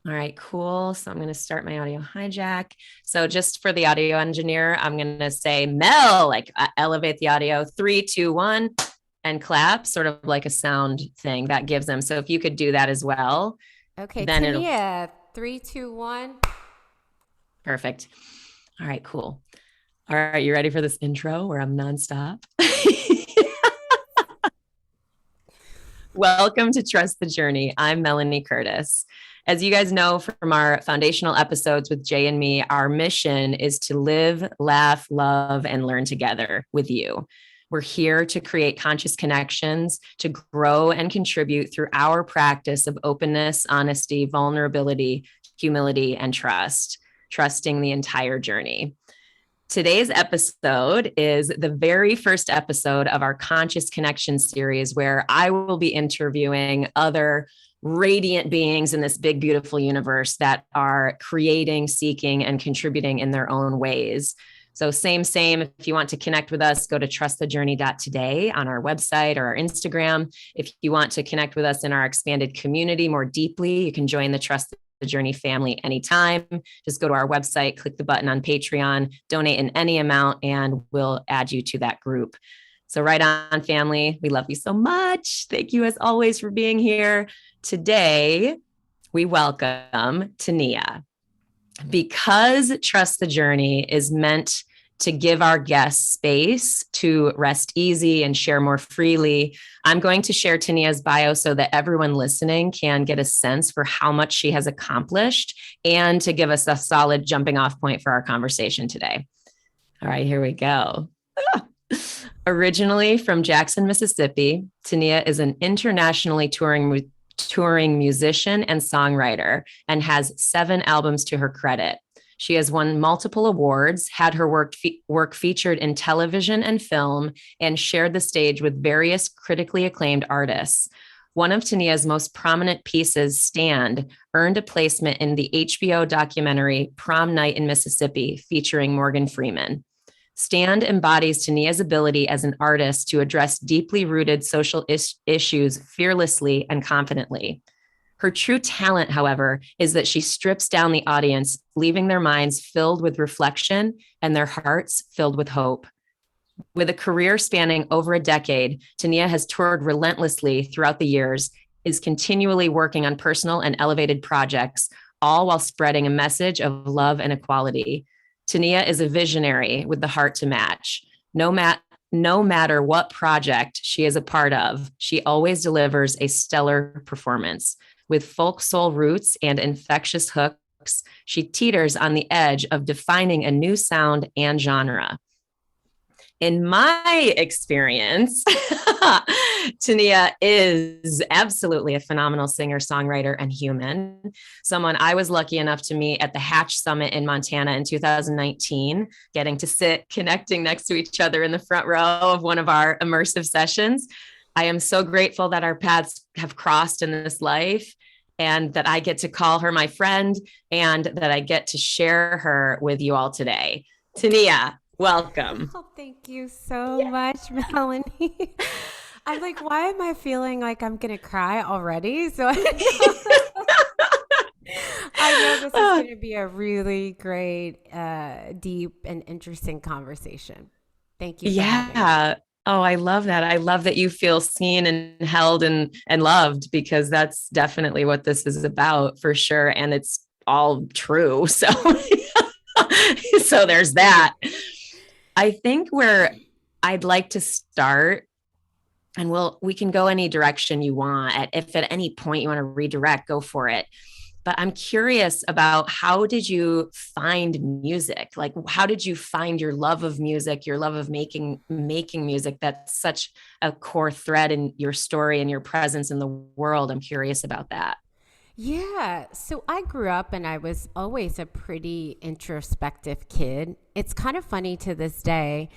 All right, cool. So I'm going to start my audio hijack. So just for the audio engineer, I'm going to say Mel, like elevate the audio, 3, 2, 1, and clap, sort of like a sound thing that gives them. So if you could do that as well, Okay, then it'll Teneia, 3, 2, 1. perfect. All right, cool. All right, you ready for this intro where I'm nonstop? Welcome to Trust the Journey. I'm Melanie Curtis. As you guys know from our foundational episodes with Jay and me, our mission is to live, laugh, love, and learn together with you. We're here to create conscious connections, to grow and contribute through our practice of openness, honesty, vulnerability, humility, and trust, trusting the entire journey. Today's episode is the very first episode of our Conscious Connection series, where I will be interviewing other radiant beings in this big, beautiful universe that are creating, seeking, and contributing in their own ways. So, same. If you want to connect with us, go to trustthejourney.today on our website or our Instagram. If you want to connect with us in our expanded community more deeply, you can join the Trust the Journey family anytime. Just go to our website, click the button on Patreon, donate in any amount, and we'll add you to that group. So, right on, family. We love you so much. Thank you, as always, for being here. Today, we welcome Teneia. Because Trust the Journey is meant to give our guests space to rest easy and share more freely, I'm going to share Teneia's bio so that everyone listening can get a sense for how much she has accomplished and to give us a solid jumping off point for our conversation today. All right, here we go. Originally from Jackson, Mississippi, Teneia is an internationally touring musician and songwriter and has 7 albums to her credit. She has won multiple awards, had her work featured in television and film, and shared the stage with various critically acclaimed artists. One of Teneia's most prominent pieces, Stand, earned a placement in the HBO documentary Prom Night in Mississippi, featuring Morgan Freeman. Stand embodies Teneia's ability as an artist to address deeply rooted social issues fearlessly and confidently. Her true talent, however, is that she strips down the audience, leaving their minds filled with reflection and their hearts filled with hope. With a career spanning over a decade, Teneia has toured relentlessly throughout the years, is continually working on personal and elevated projects, all while spreading a message of love and equality. Teneia is a visionary with the heart to match. No matter what project she is a part of, she always delivers a stellar performance. With folk soul roots and infectious hooks, she teeters on the edge of defining a new sound and genre. In my experience, Teneia is absolutely a phenomenal singer, songwriter, and human. Someone I was lucky enough to meet at the Hatch Summit in Montana in 2019, getting to sit connecting next to each other in the front row of one of our immersive sessions. I am so grateful that our paths have crossed in this life and that I get to call her my friend and that I get to share her with you all today. Teneia, welcome. Oh, thank you so much, Melanie. I'm like, why am I feeling like I'm going to cry already? So I know this is going to be a really great, deep, and interesting conversation. Thank you for having me. Yeah. Oh, I love that. I love that you feel seen and held and loved, because that's definitely what this is about for sure. And it's all true. So so there's that. I think where I'd like to start, and we can go any direction you want. If at any point you want to redirect, go for it. But I'm curious about, how did you find music? Like, how did you find your love of music, your love of making music? That's such a core thread in your story and your presence in the world. I'm curious about that. Yeah. So I grew up and I was always a pretty introspective kid. It's kind of funny to this day.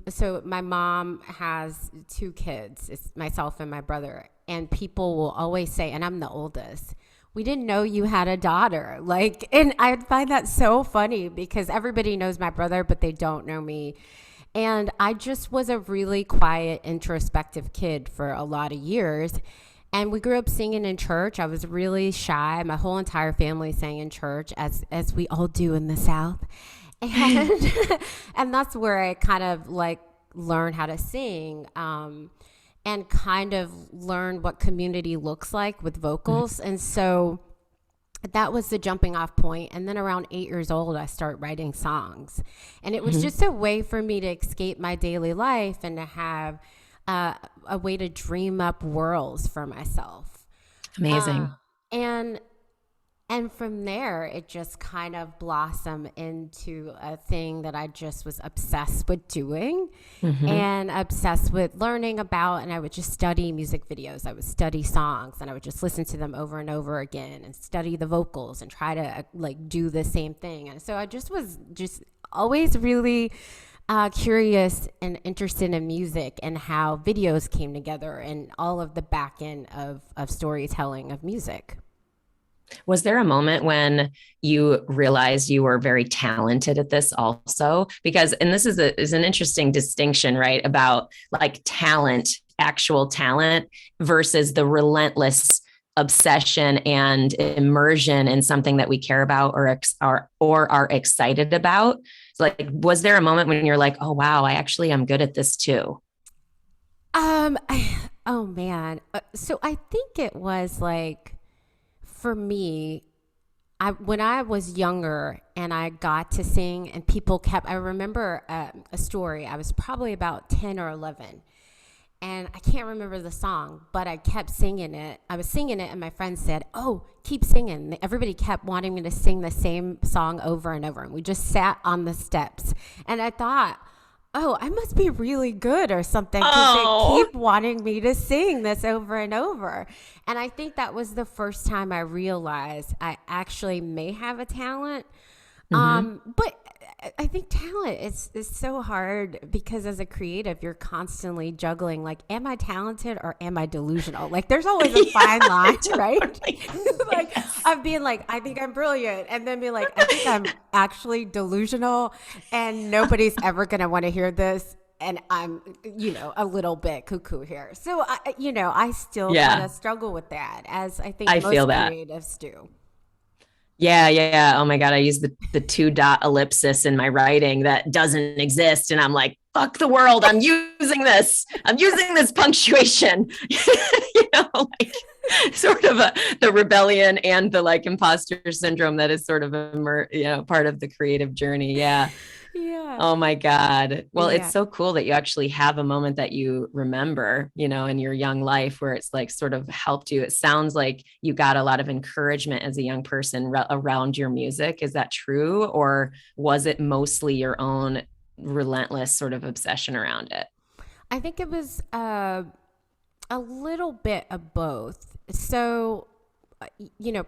So my mom has 2 kids. It's myself and my brother. And people will always say, and I'm the oldest, we didn't know you had a daughter. Like, and I find that so funny because everybody knows my brother, but they don't know me. And I just was a really quiet, introspective kid for a lot of years. And we grew up singing in church. I was really shy. My whole entire family sang in church, as we all do in the South. And and that's where I kind of like learned how to sing, and kind of learned what community looks like with vocals. And so that was the jumping off point. And then around 8 years old, I started writing songs. And it was just a way for me to escape my daily life and to have a way to dream up worlds for myself. Amazing. And from there, it just kind of blossomed into a thing that I just was obsessed with doing and obsessed with learning about. And I would just study music videos. I would study songs and I would just listen to them over and over again and study the vocals and try to like do the same thing. And so I just was just always really curious and interested in music and how videos came together and all of the back end of storytelling of music. Was there a moment when you realized you were very talented at this also? Because, and this is an interesting distinction, right? About like talent, actual talent versus the relentless obsession and immersion in something that we care about or are excited about. So like, was there a moment when you're like, oh, wow, I actually am good at this too? Um, oh man. So I think it was like, for me, when I was younger and I got to sing and people kept, I remember a story. I was probably about 10 or 11 and I can't remember the song, but I kept singing it. I was singing it and my friend said, oh, keep singing. Everybody kept wanting me to sing the same song over and over. And we just sat on the steps. And I thought, oh, I must be really good or something because they keep wanting me to sing this over and over. And I think that was the first time I realized I actually may have a talent. But I think talent is so hard because as a creative, you're constantly juggling like, am I talented or am I delusional? Like there's always a fine line, right? Like I'm being like, I think I'm brilliant. And then be like, I think I'm actually delusional and nobody's ever going to want to hear this. And I'm, a little bit cuckoo here. So, I still kind of struggle with that as I think most creatives do. Yeah, yeah. Oh my God. I use the two dot ellipsis in my writing that doesn't exist. And I'm like, fuck the world. I'm using this. I'm using this punctuation. Like sort of the rebellion and the like imposter syndrome that is sort of part of the creative journey. Yeah. Yeah. Oh my God. Well, it's so cool that you actually have a moment that you remember, in your young life where it's like sort of helped you. It sounds like you got a lot of encouragement as a young person around your music. Is that true? Or was it mostly your own relentless sort of obsession around it? I think it was a little bit of both. So,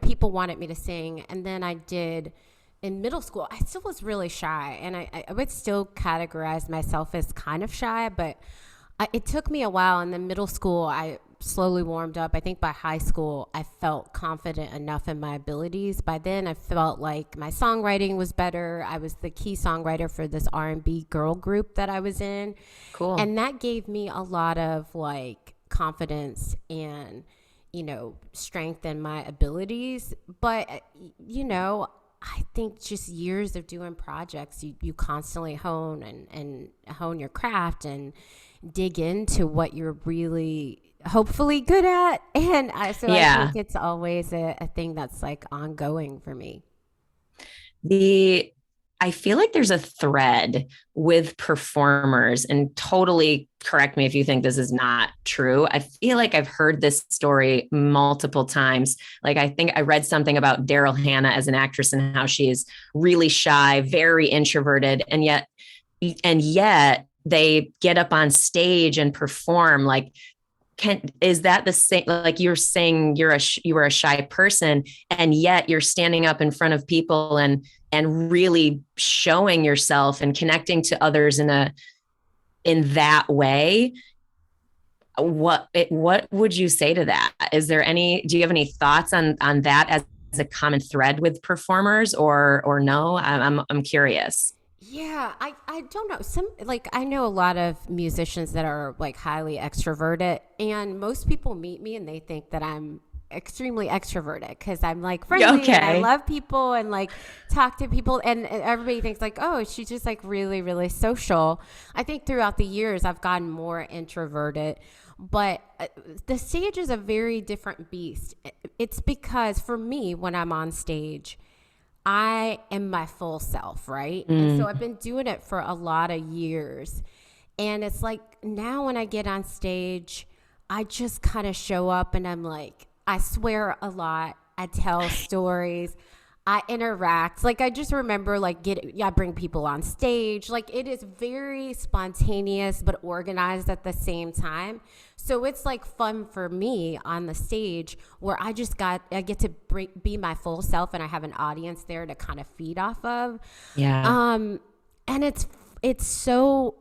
people wanted me to sing and then I did. In middle school, I still was really shy, and I would still categorize myself as kind of shy, but it took me a while. And then middle school, I slowly warmed up. I think by high school, I felt confident enough in my abilities. By then, I felt like my songwriting was better. I was the key songwriter for this R&B girl group that I was in. Cool. And that gave me a lot of like confidence and, strength in my abilities. But, I think just years of doing projects, you constantly hone and hone your craft and dig into what you're really hopefully good at. And I think it's always a thing that's like ongoing for me. I feel like there's a thread with performers, and totally correct me if you think this is not true. I feel like I've heard this story multiple times. Like I think I read something about Daryl Hannah as an actress and how she is really shy, very introverted, and yet they get up on stage and perform. Like, is that the same? Like you're saying you were a shy person and yet you're standing up in front of people and really showing yourself and connecting to others in that way. What would you say to that? Do you have any thoughts on that as a common thread with performers or no? I'm curious. Yeah, I don't know. Some like I know a lot of musicians that are like highly extroverted, and most people meet me and they think that I'm extremely extroverted because I'm like friendly and I Okay. love people and like talk to people, and everybody thinks like, oh, she's just like really really social. I think throughout the years I've gotten more introverted, but the stage is a very different beast. It's because for me when I'm on stage, I am my full self, right? And so I've Mm, been doing it for a lot of years. And it's like now when I get on stage, I just kind of show up and I'm like, I swear a lot. I tell stories. I interact. Like I just remember I bring people on stage. Like it is very spontaneous but organized at the same time. So it's like fun for me on the stage where I get to be my full self and I have an audience there to kind of feed off of. yeah. Um and it's so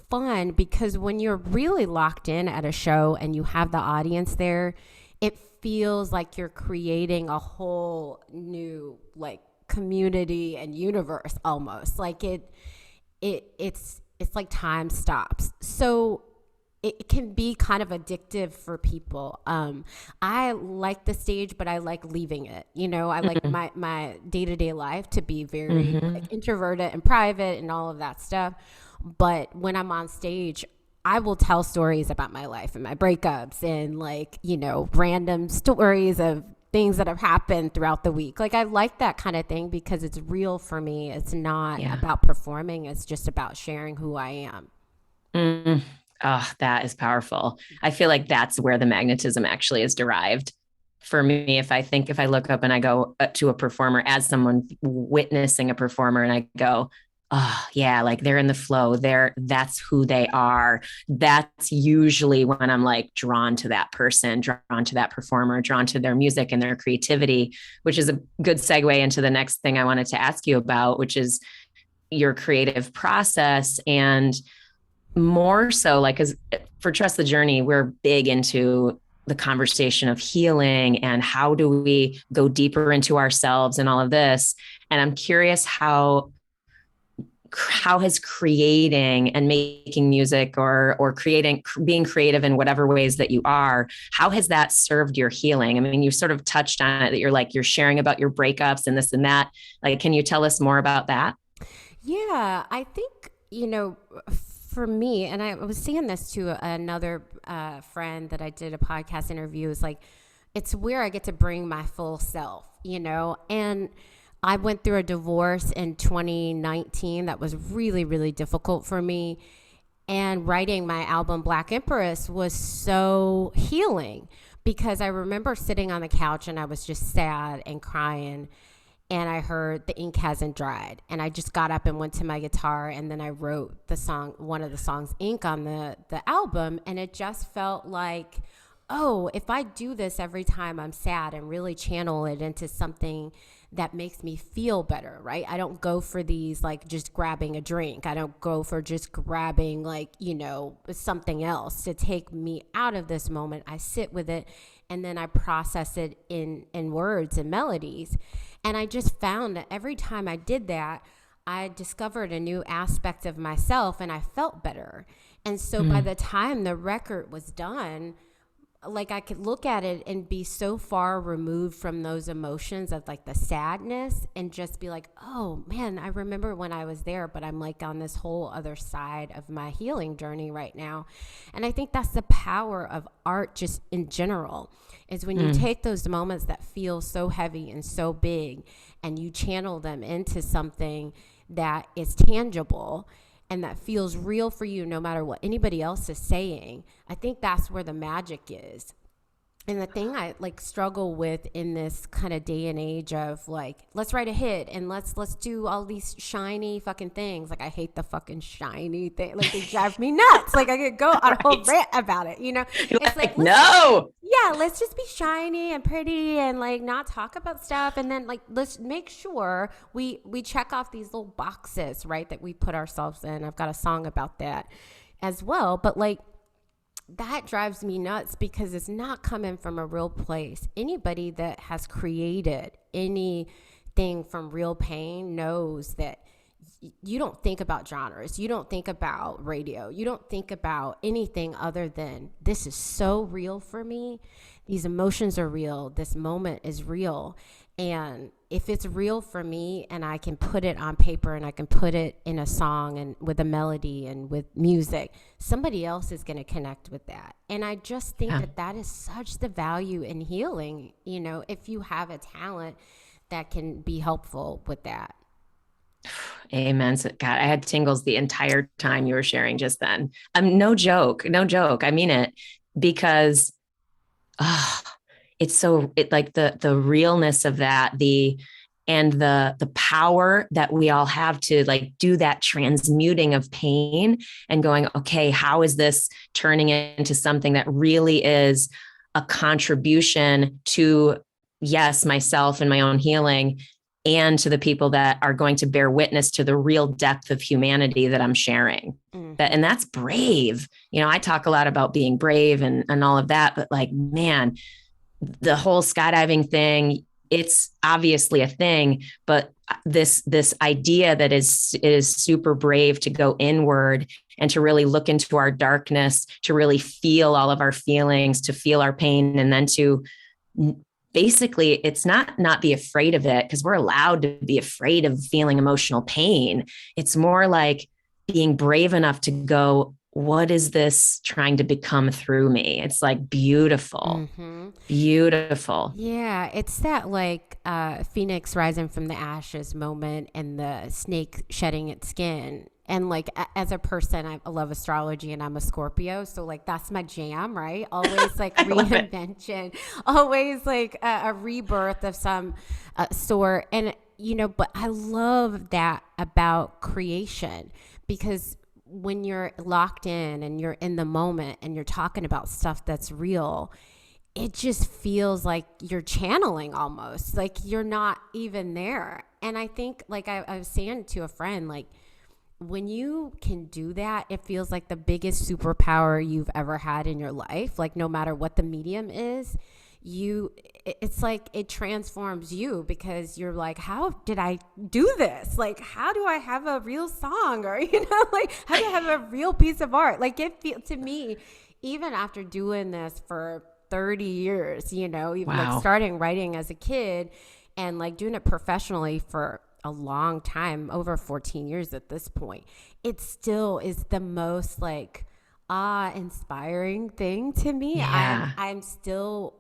fun because when you're really locked in at a show and you have the audience there, it feels like you're creating a whole new like community and universe almost. Like it's like time stops. So it can be kind of addictive for people. I like the stage, but I like leaving it. You know, I like Mm, my day to day life to be very like mhm. introverted and private and all of that stuff. But when I'm on stage, I will tell stories about my life and my breakups and like, you know, random stories of things that have happened throughout the week. Like I like that kind of thing because it's real for me. It's not Yeah. about performing, it's just about sharing who I am. Mm. Oh, that is powerful. I feel like that's where the magnetism actually is derived. For me, if I look up and I go to a performer as someone witnessing a performer and I go, oh yeah, like they're in the flow. That's who they are. That's usually when I'm like drawn to that person, drawn to that performer, drawn to their music and their creativity, which is a good segue into the next thing I wanted to ask you about, which is your creative process. And more so like because for Trust the Journey we're big into the conversation of healing and how do we go deeper into ourselves and all of this, and I'm curious how has creating and making music or creating being creative in whatever ways that you are, how has that served your healing? I mean, you sort of touched on it that you're sharing about your breakups and this and that. Like, can you tell us more about that? Yeah, I think, you know, for me, and I was saying this to another friend that I did a podcast interview, is like, it's where I get to bring my full self, you know? And I went through a divorce in 2019 that was really, really difficult for me. And writing my album Black Empress was so healing because I remember sitting on the couch and I was just sad and crying, and I heard the ink hasn't dried, and I just got up and went to my guitar, and then I wrote the song, one of the songs, Ink, on the album, and it just felt like, oh, if I do this every time I'm sad and really channel it into something that makes me feel better, right? I don't go for these like just grabbing a drink. I don't go for just grabbing like, you know, something else to take me out of this moment. I sit with it and then I process it in words and melodies. And I just found that every time I did that, I discovered a new aspect of myself and I felt better. And so by Mm, the time the record was done, like I could look at it and be so far removed from those emotions of like the sadness and just be like, oh man, I remember when I was there, but I'm like on this whole other side of my healing journey right now. And I think that's the power of art just in general, is when you mm, take those moments that feel so heavy and so big and you channel them into something that is tangible and that feels real for you no matter what anybody else is saying. I think that's where the magic is. And the thing I like struggle with in this kind of day and age of like, let's write a hit and let's do all these shiny fucking things. Like I hate the fucking shiny thing. Like they drive me nuts. Like I could go on a whole right. rant about it. You know, You're it's like like, no. let's just be shiny and pretty and like not talk about stuff, and then like let's make sure we check off these little boxes, right, that we put ourselves in. I've got a song about that as well, but like that drives me nuts because it's not coming from a real place. Anybody that has created anything from real pain knows that you don't think about genres. You don't think about radio. You don't think about anything other than this is so real for me. These emotions are real. This moment is real. And if it's real for me and I can put it on paper and I can put it in a song and with a melody and with music, somebody else is going to connect with that. And I just think that is such the value in healing, you know, if you have a talent that can be helpful with that. Amen. So, God, I had tingles the entire time you were sharing just then. No joke, no joke. I mean it, because it's like the realness of that, the power that we all have to like do that transmuting of pain and going, okay, how is this turning into something that really is a contribution to, yes, myself and my own healing, and to the people that are going to bear witness to the real depth of humanity that I'm sharing. And that's brave. You know, I talk a lot about being brave and all of that, but like, man, the whole skydiving thing, it's obviously a thing, but this idea that it is super brave to go inward and to really look into our darkness, to really feel all of our feelings, to feel our pain, and then to basically, it's not be afraid of it, because we're allowed to be afraid of feeling emotional pain. It's more like being brave enough to go, what is this trying to become through me? It's like beautiful, beautiful. Yeah, it's that like phoenix rising from the ashes moment and the snake shedding its skin. And like as a person, I love astrology and I'm a Scorpio. So like that's my jam, right? Always like reinvention, always like a rebirth of some sort. And, you know, but I love that about creation, because when you're locked in and you're in the moment and you're talking about stuff that's real, it just feels like you're channeling almost, like you're not even there. And I think like I was saying to a friend, like, when you can do that, it feels like the biggest superpower you've ever had in your life. Like no matter what the medium is, it's like it transforms you, because you're like, how did I do this? Like, how do I have a real song? Or, you know, like how do I have a real piece of art? Like it feels to me, even after doing this for 30 years, you know, even like starting writing as a kid and like doing it professionally for a long time, over 14 years at this point, it still is the most like awe-inspiring thing to me. I'm still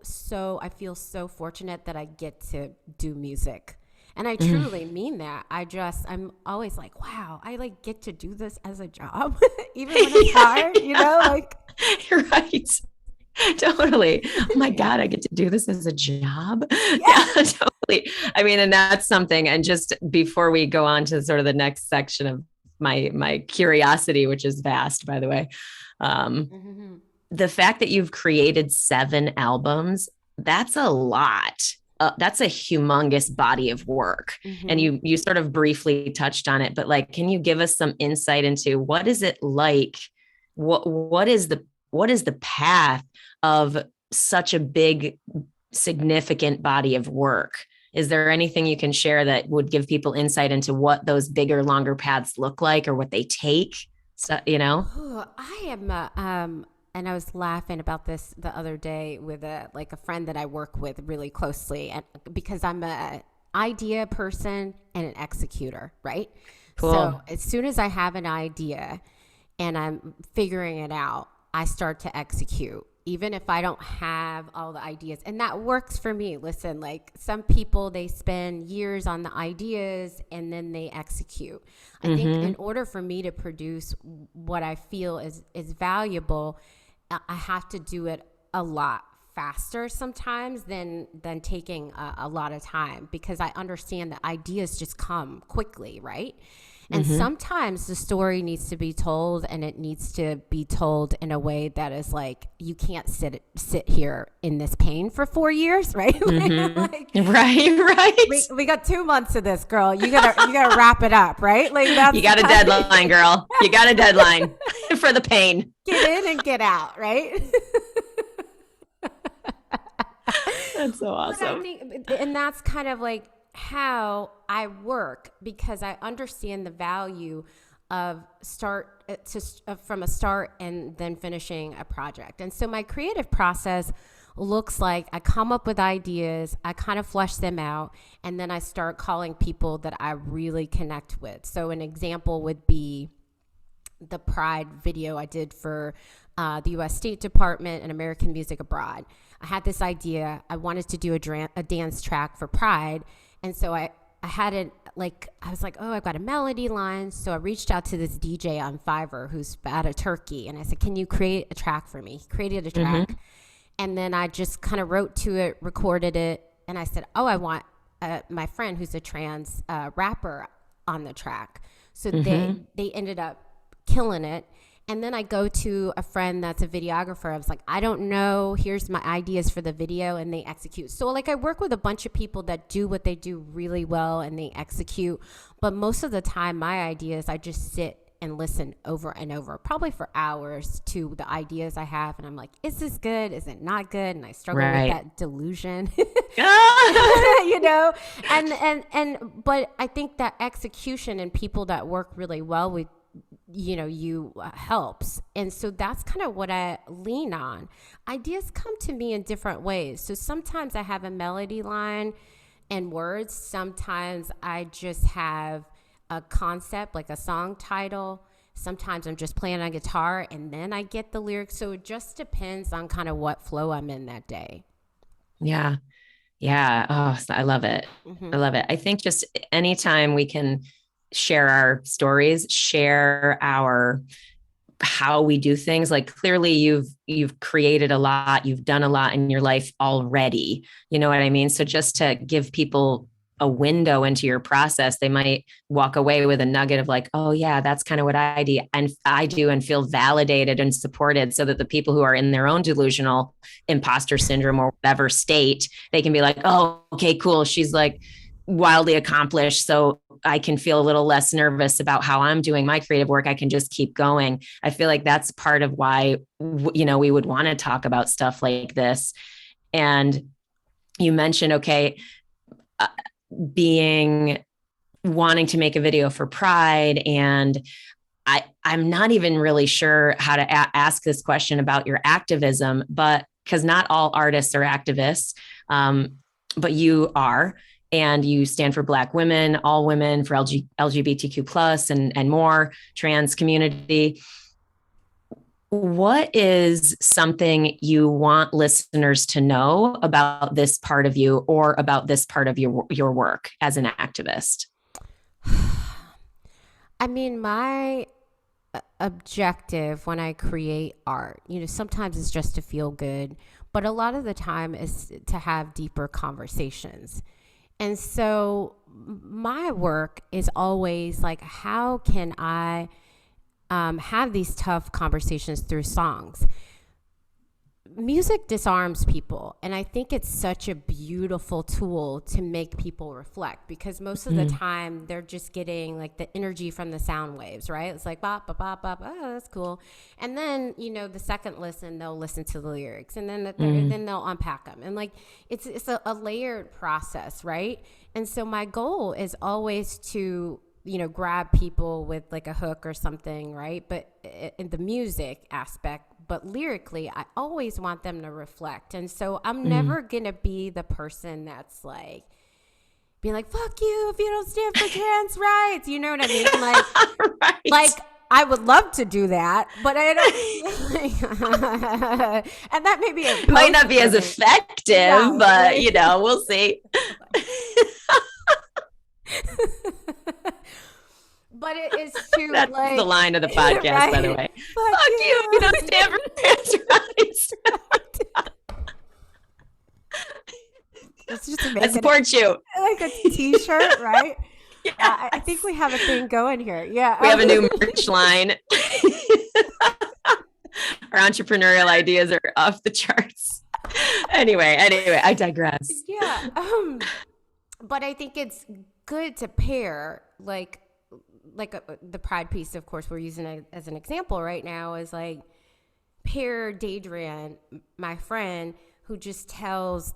I feel so fortunate that I get to do music. And I truly mean that. I'm always like, wow, I like get to do this as a job, even when it's hard, you know, like. You're right. Totally. Oh my God, I get to do this as a job. Yeah, totally. I mean, and that's something. And just before we go on to sort of the next section of my curiosity, which is vast, by the way, the fact that you've created 7 albums, that's a lot. That's a humongous body of work. And you sort of briefly touched on it, but like, can you give us some insight into what is it like? What is the path of such a big, significant body of work? Is there anything you can share that would give people insight into what those bigger, longer paths look like, or what they take? So, you know, I am, and I was laughing about this the other day with a friend that I work with really closely, and because I'm a idea person and an executor, right? Cool. So as soon as I have an idea and I'm figuring it out, I start to execute, even if I don't have all the ideas. And that works for me. Listen, like some people, they spend years on the ideas and then they execute. I think in order for me to produce what I feel is valuable, I have to do it a lot faster sometimes than taking a lot of time, because I understand that ideas just come quickly, right? And sometimes the story needs to be told, and it needs to be told in a way that is like, you can't sit here in this pain for 4 years, right? Like, right. We got 2 months of this, girl. You gotta wrap it up, right? Like that's you got a deadline, girl. You got a deadline for the pain. Get in and get out, right? That's so awesome. And that's kind of like, how I work, because I understand the value of from a start and then finishing a project. And so my creative process looks like I come up with ideas, I kind of flesh them out, and then I start calling people that I really connect with. So an example would be the Pride video I did for the U.S. State Department and American Music Abroad. I had this idea. I wanted to do a dance track for Pride. And so I had it I was like, oh, I've got a melody line. So I reached out to this DJ on Fiverr who's out of Turkey. And I said, can you create a track for me? He created a track. Mm-hmm. And then I just kind of wrote to it, recorded it. And I said, oh, I want my friend who's a trans rapper on the track. So they ended up killing it. And then I go to a friend that's a videographer. I was like, I don't know, here's my ideas for the video, and they execute. So I work with a bunch of people that do what they do really well and they execute. But most of the time, my ideas, I just sit and listen over and over, probably for hours, to the ideas I have. And I'm like, is this good? Is it not good? And I struggle with that delusion, but I think that execution and people that work really well with you helps. And so that's kind of what I lean on. Ideas come to me in different ways. So sometimes I have a melody line and words. Sometimes I just have a concept, like a song title. Sometimes I'm just playing on guitar and then I get the lyrics. So it just depends on kind of what flow I'm in that day. Yeah. Yeah. Oh, I love it. Mm-hmm. I love it. I think just anytime we can share our stories, share how we do things. Like, clearly you've created a lot, you've done a lot in your life already. You know what I mean? So just to give people a window into your process, they might walk away with a nugget of like, oh yeah, that's kind of what I do. And I do, and feel validated and supported, so that the people who are in their own delusional imposter syndrome or whatever state, they can be like, oh, okay, cool. She's like wildly accomplished. So I can feel a little less nervous about how I'm doing my creative work. I can just keep going. I feel like that's part of why, we would want to talk about stuff like this. And you mentioned, okay, wanting to make a video for Pride. And I'm not even really sure how to ask this question about your activism, but because not all artists are activists, but you are. And you stand for Black women, all women, for LGBTQ plus and more, trans community. What is something you want listeners to know about this part of you, or about this part of your work as an activist? I mean, my objective when I create art, sometimes it's just to feel good, but a lot of the time is to have deeper conversations. And so my work is always like, how can I have these tough conversations through songs? Music disarms people. And I think it's such a beautiful tool to make people reflect, because most of the time they're just getting like the energy from the sound waves, right? It's like, bop, bop, bop, bop, oh, that's cool. And then, the second listen, they'll listen to the lyrics, and then then they'll unpack them. And like, it's a layered process, right? And so my goal is always to, grab people with like a hook or something, right? But in the music aspect, but lyrically, I always want them to reflect. And so I'm never going to be the person that's like, being like, fuck you if you don't stand for trans rights. You know what I mean? Like, right. Like, I would love to do that, but I don't. And that might not be as effective, but we'll see. But it is too. That's like, the line of the podcast, right? By the way. Fuck you if you don't stand for trans rights. It's just I support you. Like a t-shirt, right? Yes. I think we have a thing going here. Yeah. We have a new merch line. Our entrepreneurial ideas are off the charts. Anyway, I digress. Yeah. But I think it's good to pair the Pride piece, of course, we're using it as an example right now, is like pair Daedrian, my friend, who just tells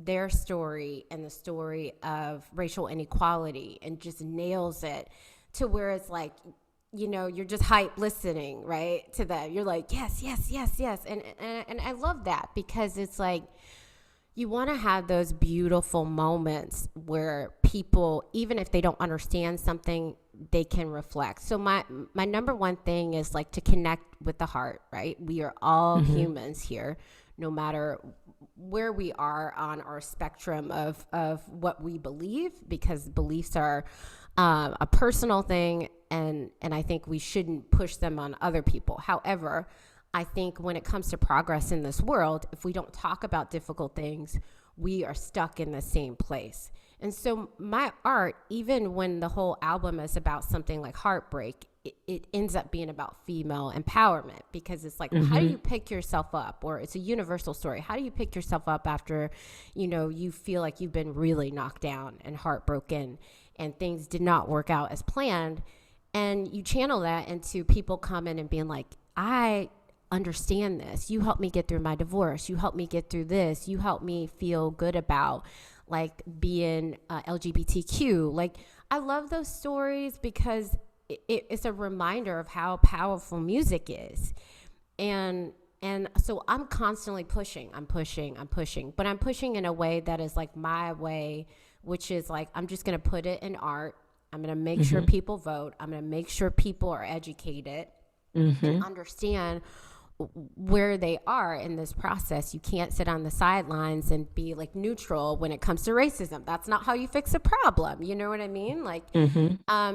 their story and the story of racial inequality and just nails it to where it's like, you're just hype listening, right, to them. You're like, yes, yes, yes, yes. And I love that because it's like, you want to have those beautiful moments where people, even if they don't understand something, they can reflect. So my number one thing is like to connect with the heart, right? We are all humans here, no matter where we are on our spectrum of what we believe, because beliefs are a personal thing, and I think we shouldn't push them on other people. However, I think when it comes to progress in this world, if we don't talk about difficult things, we are stuck in the same place. And so my art, even when the whole album is about something like heartbreak, it ends up being about female empowerment, because it's like, how do you pick yourself up? Or it's a universal story. How do you pick yourself up after, you feel like you've been really knocked down and heartbroken and things did not work out as planned? And you channel that into people coming and being like, I understand this. You helped me get through my divorce. You helped me get through this. You helped me feel good about like being LGBTQ. Like, I love those stories because it's a reminder of how powerful music is. And so I'm constantly pushing, but I'm pushing in a way that is like my way, which is like, I'm just going to put it in art. I'm going to make sure people vote. I'm going to make sure people are educated and understand where they are in this process. You can't sit on the sidelines and be like neutral when it comes to racism. That's not how you fix a problem. You know what I mean? Like,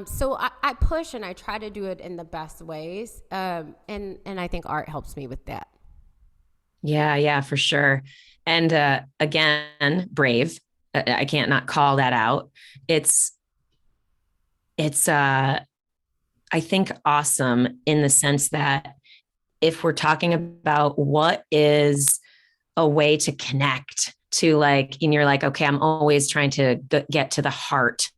so I push and I try to do it in the best ways. And I think art helps me with that. Yeah, for sure. And again, brave. I can't not call that out. It's I think awesome in the sense that if we're talking about what is a way to connect to, like, and you're like, okay, I'm always trying to get to the heart,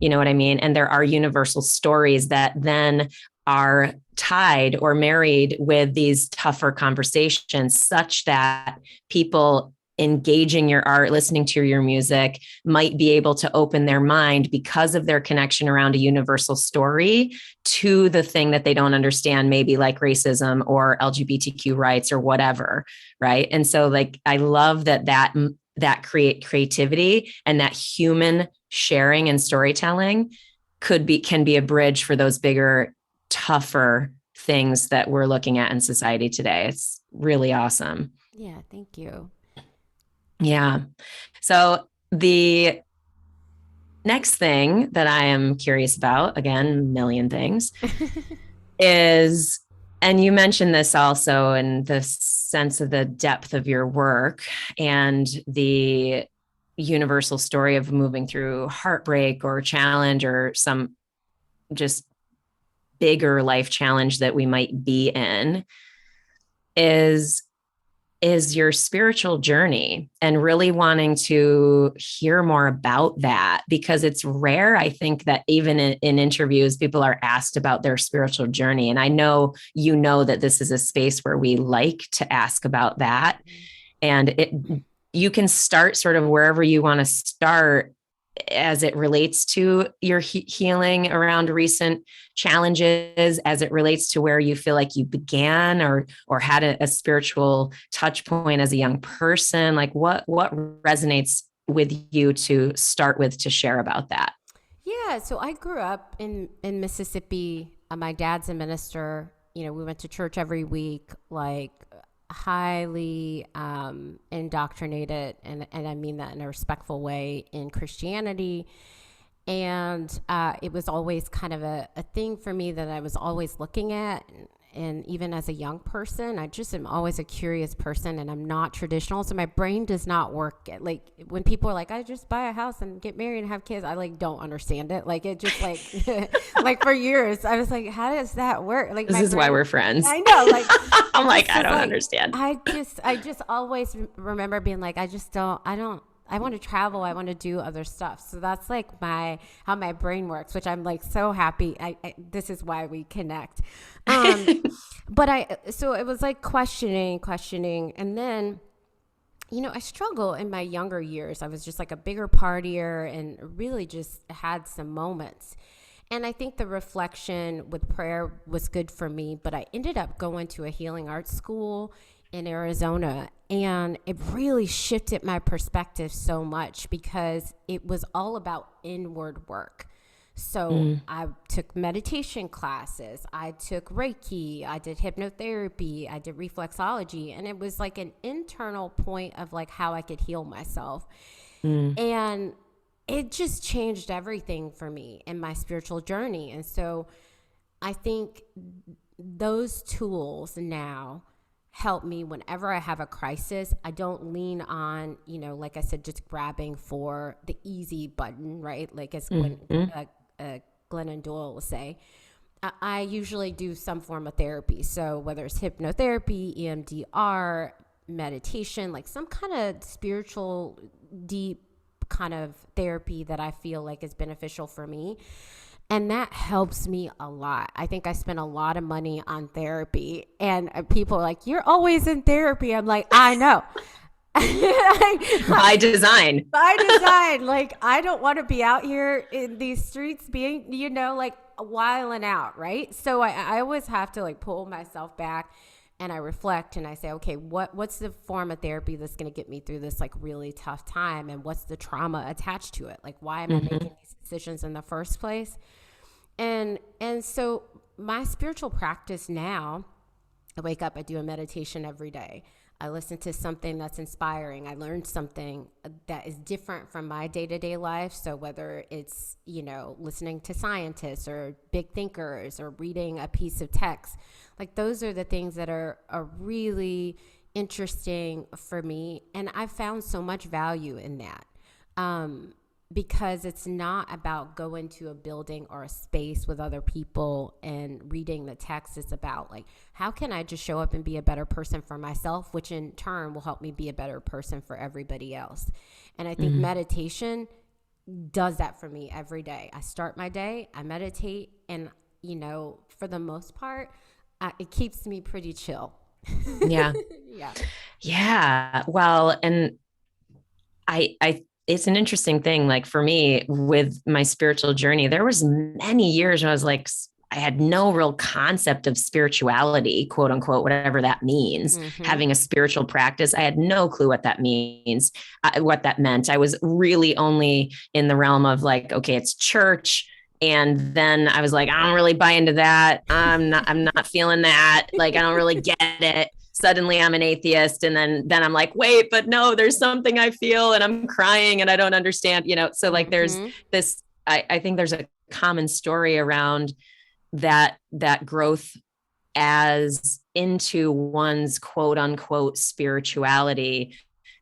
you know what I mean? And there are universal stories that then are tied or married with these tougher conversations, such that people engaging your art, listening to your music, might be able to open their mind because of their connection around a universal story to the thing that they don't understand, maybe like racism or LGBTQ rights or whatever. Right. And so like, I love that creativity and that human sharing and storytelling can be a bridge for those bigger, tougher things that we're looking at in society today. It's really awesome. Yeah. Thank you. Yeah. So the next thing that I am curious about, again, million things, is, and you mentioned this also in the sense of the depth of your work and the universal story of moving through heartbreak or challenge or some just bigger life challenge that we might be in, is your spiritual journey, and really wanting to hear more about that, because it's rare. I think that even in interviews, people are asked about their spiritual journey. And I know, that this is a space where we like to ask about that. And you can start sort of wherever you want to start as it relates to your healing around recent challenges, as it relates to where you feel like you began or had a spiritual touch point as a young person. Like what resonates with you to start with, to share about that? Yeah, so I grew up in Mississippi. My dad's a minister. We went to church every week, like highly indoctrinated, and I mean that in a respectful way, in Christianity. And it was always kind of a thing for me that I was always looking at. And even as a young person, I just am always a curious person, and I'm not traditional. So my brain does not work. Like when people are like, I just buy a house and get married and have kids, I like don't understand it. Like it just like, like for years, I was like, how does that work? Like this is why we're friends. I know. Like I'm like, I don't understand. I just always remember being like, I want to travel. I want to do other stuff. So that's like how my brain works, which I'm like so happy. This is why we connect. But so it was like questioning. And then I struggle in my younger years. I was just like a bigger partier and really just had some moments. And I think the reflection with prayer was good for me, but I ended up going to a healing arts school in Arizona, and it really shifted my perspective so much because it was all about inward work. So I took meditation classes, I took Reiki, I did hypnotherapy, I did reflexology, and it was like an internal point of like how I could heal myself. And it just changed everything for me in my spiritual journey. And so I think those tools now help me whenever I have a crisis. I don't lean on, like I said, just grabbing for the easy button, right? Like as Glennon Doyle will say. I usually do some form of therapy. So whether it's hypnotherapy, EMDR, meditation, like some kind of spiritual, deep kind of therapy that I feel like is beneficial for me. And that helps me a lot. I think I spend a lot of money on therapy, and people are like, you're always in therapy. I'm like, I know. By design. By design. Like, I don't want to be out here in these streets being, like wilding out, right? So I always have to like pull myself back, and I reflect and I say, okay, what's the form of therapy that's going to get me through this like really tough time? And what's the trauma attached to it? Like, why am I making these decisions in the first place? And so my spiritual practice now, I wake up, I do a meditation every day. I listen to something that's inspiring. I learn something that is different from my day-to-day life. So whether it's, listening to scientists or big thinkers or reading a piece of text, like those are the things that are really interesting for me. And I've found so much value in that. Because it's not about going to a building or a space with other people and reading the text. It's about like, how can I just show up and be a better person for myself, which in turn will help me be a better person for everybody else. And I think meditation does that for me every day. I start my day, I meditate, and, for the most part, it keeps me pretty chill. Yeah. Yeah. Yeah. Well, and I it's an interesting thing. Like for me with my spiritual journey, there was many years when I was like, I had no real concept of spirituality, quote unquote, whatever that means. Having a spiritual practice, I had no clue what that means, what that meant. I was really only in the realm of like, okay, it's church. And then I was like, I don't really buy into that. I'm not feeling that. Like, I don't really get it. Suddenly I'm an atheist. And then I'm like, wait, but no, there's something I feel and I'm crying and I don't understand, so like there's this, I think there's a common story around that growth as into one's quote unquote spirituality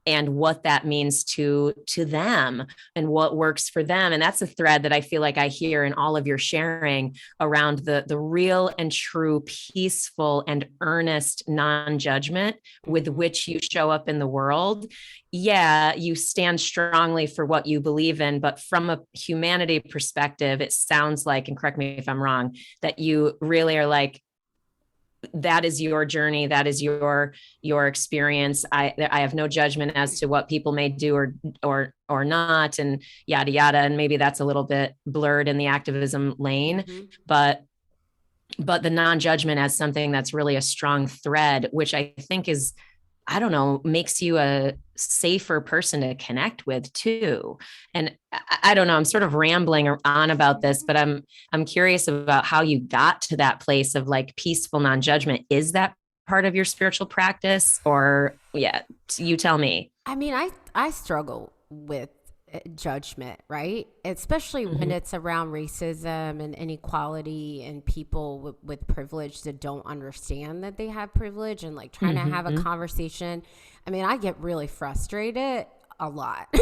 and what that means to them and what works for them. And that's a thread that I feel like I hear in all of your sharing around the real and true peaceful and earnest non-judgment with which you show up in the world. Yeah, you stand strongly for what you believe in, but from a humanity perspective, it sounds like, and correct me if I'm wrong, that you really are like, that is your journey. That is your experience. I have no judgment as to what people may do or not, and yada, yada. And maybe that's a little bit blurred in the activism lane, but the non-judgment as something that's really a strong thread, which I think is, I don't know, makes you a safer person to connect with too. And I don't know, I'm sort of rambling on about this, but I'm curious about how you got to that place of like peaceful non-judgment. Is that part of your spiritual practice, or you tell me? I mean, I struggle with judgment, right? Especially when it's around racism and inequality and people with privilege that don't understand that they have privilege and like trying to have a conversation. I mean, I get really frustrated a lot.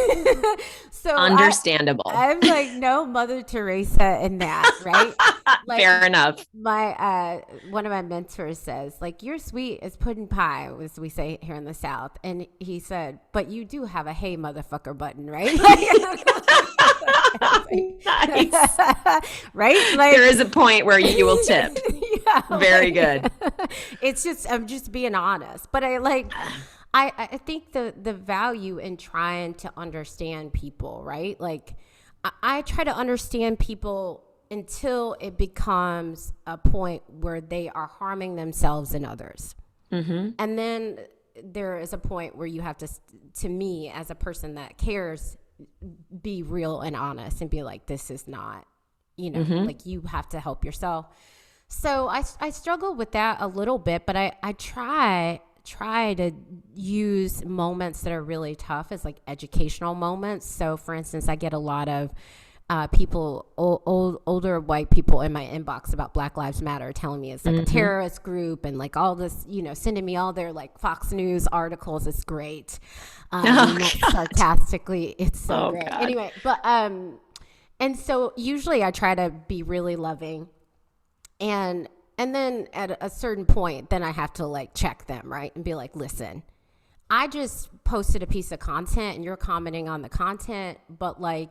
So understandable. I'm like no Mother Teresa in that, right? Like, fair enough. My one of my mentors says, like, you're sweet as pudding pie, as we say here in the South. And he said, but you do have a hey motherfucker button, right? Nice. Right? Like, there is a point where you will tip. Yeah, very good. It's just, I'm just being honest. But I think the value in trying to understand people, right? Like I try to understand people until it becomes a point where they are harming themselves and others. Mm-hmm. And then there is a point where you have to me as a person that cares, be real and honest and be like, this is not, Mm-hmm. like you have to help yourself. So I struggle with that a little bit, but I try to use moments that are really tough as like educational moments. So for instance, I get a lot of people, older white people in my inbox about Black Lives Matter telling me it's like a terrorist group and like all this, sending me all their like Fox News articles. It's great. Oh, Not God. sarcastically. It's so Oh, great. God. Anyway, but, and so usually I try to be really loving and then at a certain point, then I have to like check them, right? And be like, listen, I just posted a piece of content and you're commenting on the content, but like,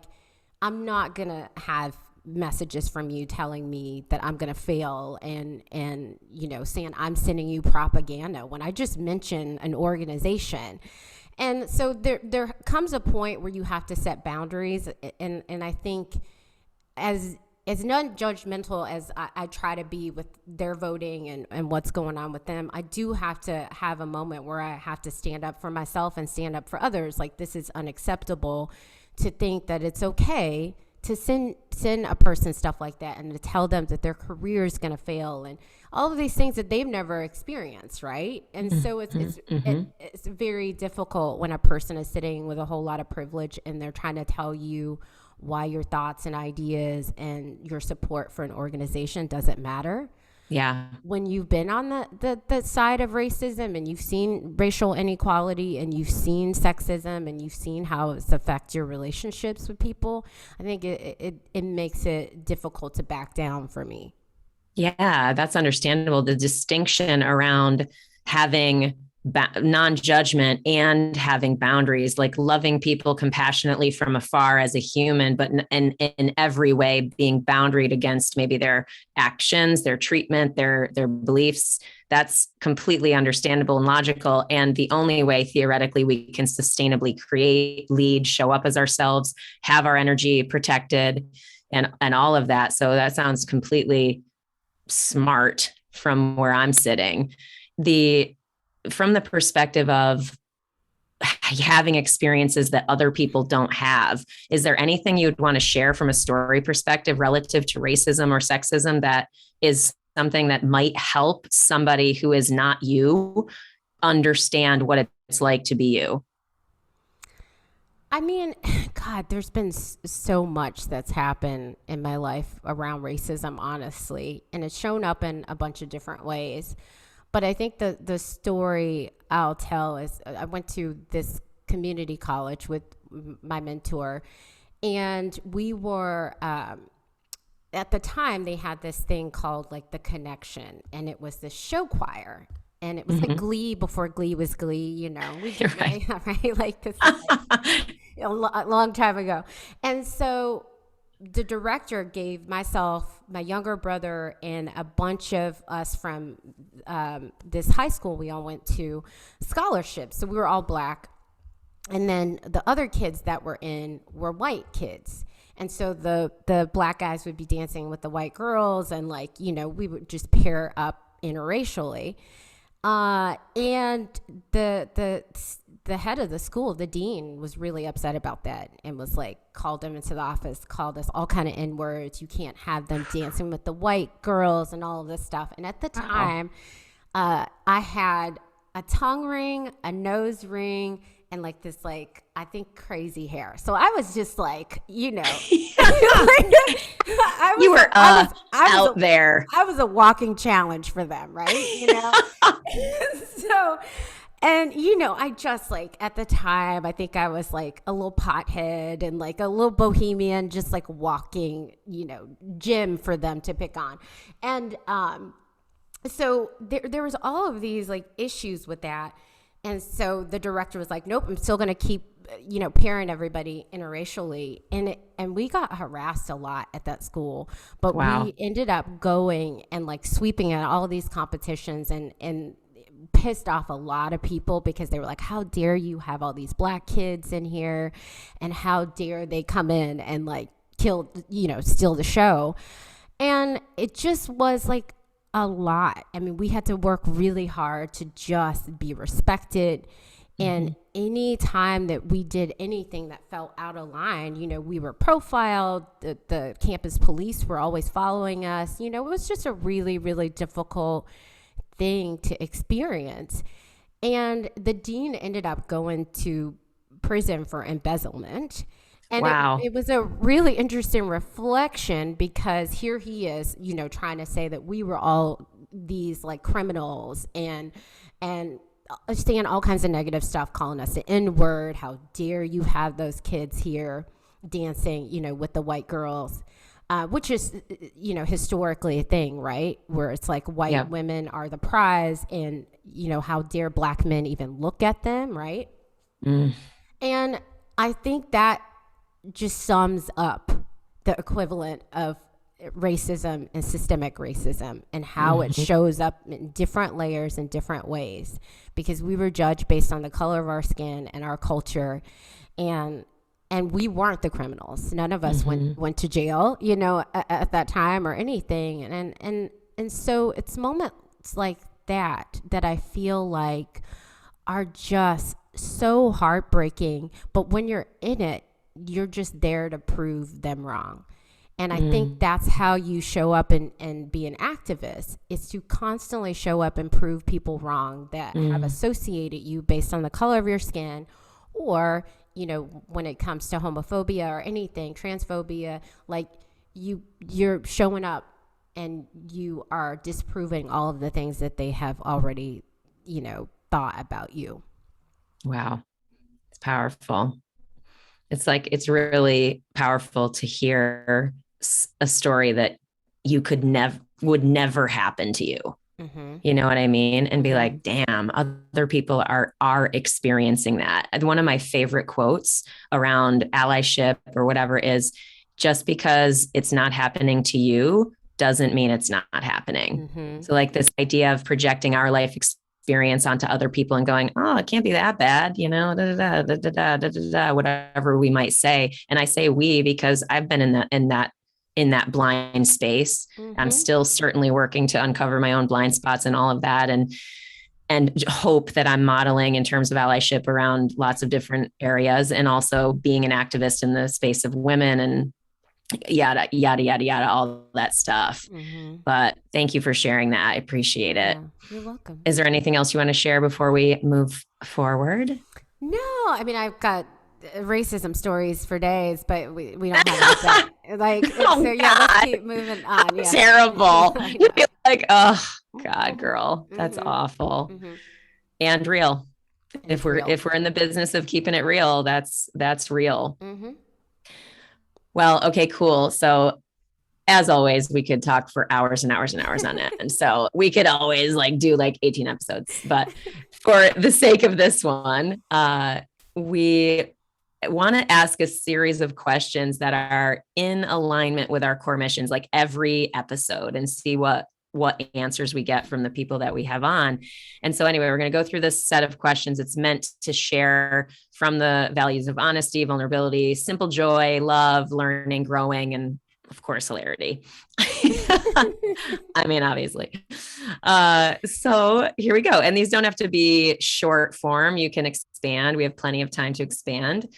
I'm not going to have messages from you telling me that I'm going to fail and saying I'm sending you propaganda when I just mention an organization. And so there comes a point where you have to set boundaries. And I think as non-judgmental as I try to be with their voting and what's going on with them, I do have to have a moment where I have to stand up for myself and stand up for others. Like, this is unacceptable to think that it's okay to send a person stuff like that and to tell them that their career is going to fail and all of these things that they've never experienced, right? And so it's very difficult when a person is sitting with a whole lot of privilege and they're trying to tell you why your thoughts and ideas and your support for an organization doesn't matter. Yeah. When you've been on the side of racism and you've seen racial inequality and you've seen sexism and you've seen how it's affect your relationships with people, I think it makes it difficult to back down for me. Yeah, that's understandable. The distinction around having non-judgment and having boundaries, like loving people compassionately from afar as a human, but in every way being boundaried against maybe their actions, their treatment, their beliefs. That's completely understandable and logical. And the only way theoretically we can sustainably create, lead, show up as ourselves, have our energy protected, and all of that. So that sounds completely smart from where I'm sitting. From the perspective of having experiences that other people don't have, is there anything you'd want to share from a story perspective relative to racism or sexism that is something that might help somebody who is not you understand what it's like to be you? I mean, God, there's been so much that's happened in my life around racism, honestly, and it's shown up in a bunch of different ways. But I think the story I'll tell is I went to this community college with my mentor, and we were, at the time, they had this thing called like the Connection, and it was this show choir. And it was like Glee before Glee was Glee, We just, Right. right? Like this is like a long time ago. And so the director gave myself, my younger brother, and a bunch of us from this high school we all went to scholarships. So we were all Black. And then the other kids that were in were white kids. And so the Black guys would be dancing with the white girls and we would just pair up interracially. And the head of the school, the dean, was really upset about that and was like, called them into the office, called us all kind of N-words. You can't have them dancing with the white girls and all of this stuff. And at the time, I had a tongue ring, a nose ring, and like this, I think crazy hair. So I was just I was out there. I was a walking challenge for them, right? So, and I just at the time, I think I was like a little pothead and like a little bohemian, just like walking, gym for them to pick on. And so there was all of these like issues with that. And so the director was like, nope, I'm still going to keep, pairing everybody interracially. And we got harassed a lot at that school, but Wow. we ended up going and like sweeping at all these competitions and pissed off a lot of people because they were like, how dare you have all these black kids in here, and how dare they come in and like kill, steal the show. And it just was like a lot. I mean, we had to work really hard to just be respected. And any time that we did anything that felt out of line, we were profiled. The campus police were always following us. It was just a really, really difficult thing to experience. And the dean ended up going to prison for embezzlement. And Wow. it was a really interesting reflection, because here he is, trying to say that we were all these like criminals and saying all kinds of negative stuff, calling us the N-word. How dare you have those kids here dancing, with the white girls, which is, historically a thing, right? Where it's like white women are the prize, and, how dare black men even look at them, right? And I think that just sums up the equivalent of racism and systemic racism, and how it shows up in different layers in different ways, because we were judged based on the color of our skin and our culture, and we weren't the criminals. None of us went to jail, at that time or anything. And so it's moments like that I feel like are just so heartbreaking, but when you're in it, you're just there to prove them wrong. And I think that's how you show up and be an activist, is to constantly show up and prove people wrong that have associated you based on the color of your skin, or, when it comes to homophobia or anything, transphobia, like you're showing up and you are disproving all of the things that they have already, thought about you. Wow. It's powerful. It's like, it's really powerful to hear a story that would never happen to you. You know what I mean? And be like, damn, other people are experiencing that. And one of my favorite quotes around allyship or whatever is, just because it's not happening to you doesn't mean it's not happening. So like this idea of projecting our life experience onto other people and going, oh, it can't be that bad, whatever we might say. And I say we because I've been in that blind space. I'm still certainly working to uncover my own blind spots and all of that, and hope that I'm modeling in terms of allyship around lots of different areas, and also being an activist in the space of women and yada, yada, yada, yada, all that stuff. But thank you for sharing that. I appreciate it. Yeah, you're welcome. Is there anything else you want to share before we move forward? No, I mean, I've got racism stories for days, but we don't have that. Like, Oh, so yeah, let's God. keep moving on. Yeah. Terrible. I You'd be know. like, oh God, girl, that's awful. And real. It's real. If we're in the business of keeping it real, that's real. Mhm. Well, okay, cool. So as always, we could talk for hours and hours and hours on it. And so we could always like do like 18 episodes, but for the sake of this one, we want to ask a series of questions that are in alignment with our core missions, like every episode, and see what answers we get from the people that we have on. And so anyway, we're going to go through this set of questions. It's meant to share from the values of honesty, vulnerability, simple joy, love, learning, growing, and of course, hilarity. I mean, obviously. So here we go. And these don't have to be short form. You can expand. We have plenty of time to expand.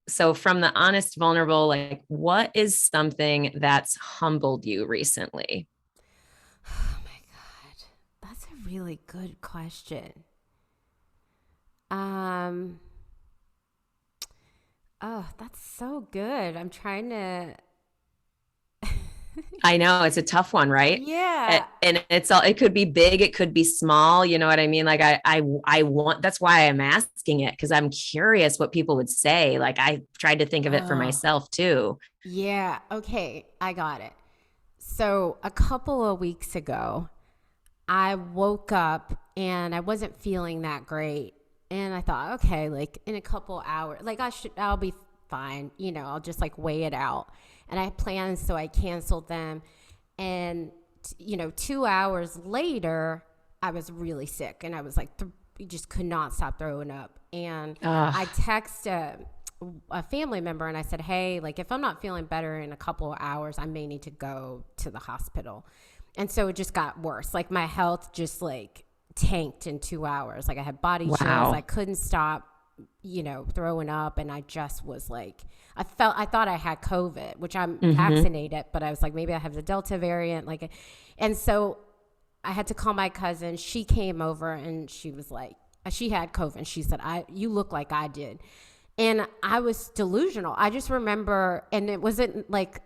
So from the honest, vulnerable, like, what is something that's humbled you recently? Oh my God, that's a really good question. Oh, that's so good. I'm trying to. I know it's a tough one, right? Yeah. And it could be big, it could be small. You know what I mean? Like I want, that's why I'm asking it. Cause I'm curious what people would say. Like I tried to think of it for myself too. Yeah. Okay. I got it. So a couple of weeks ago, I woke up and I wasn't feeling that great. And I thought, okay, like in a couple hours, like I'll be fine. I'll just like weigh it out. And I had plans, so I canceled them. And, 2 hours later, I was really sick, and I was like, just could not stop throwing up. And Ugh. I texted a family member and I said, hey, like if I'm not feeling better in a couple of hours, I may need to go to the hospital. And so it just got worse. Like my health just like tanked in 2 hours. Like I had body chills. I couldn't stop, throwing up. And I just was like, I thought I had COVID, which I'm vaccinated, but I was like, maybe I have the Delta variant. And so I had to call my cousin. She came over and she was like, she had COVID. She said, you look like I did. And I was delusional. I just remember, and it wasn't like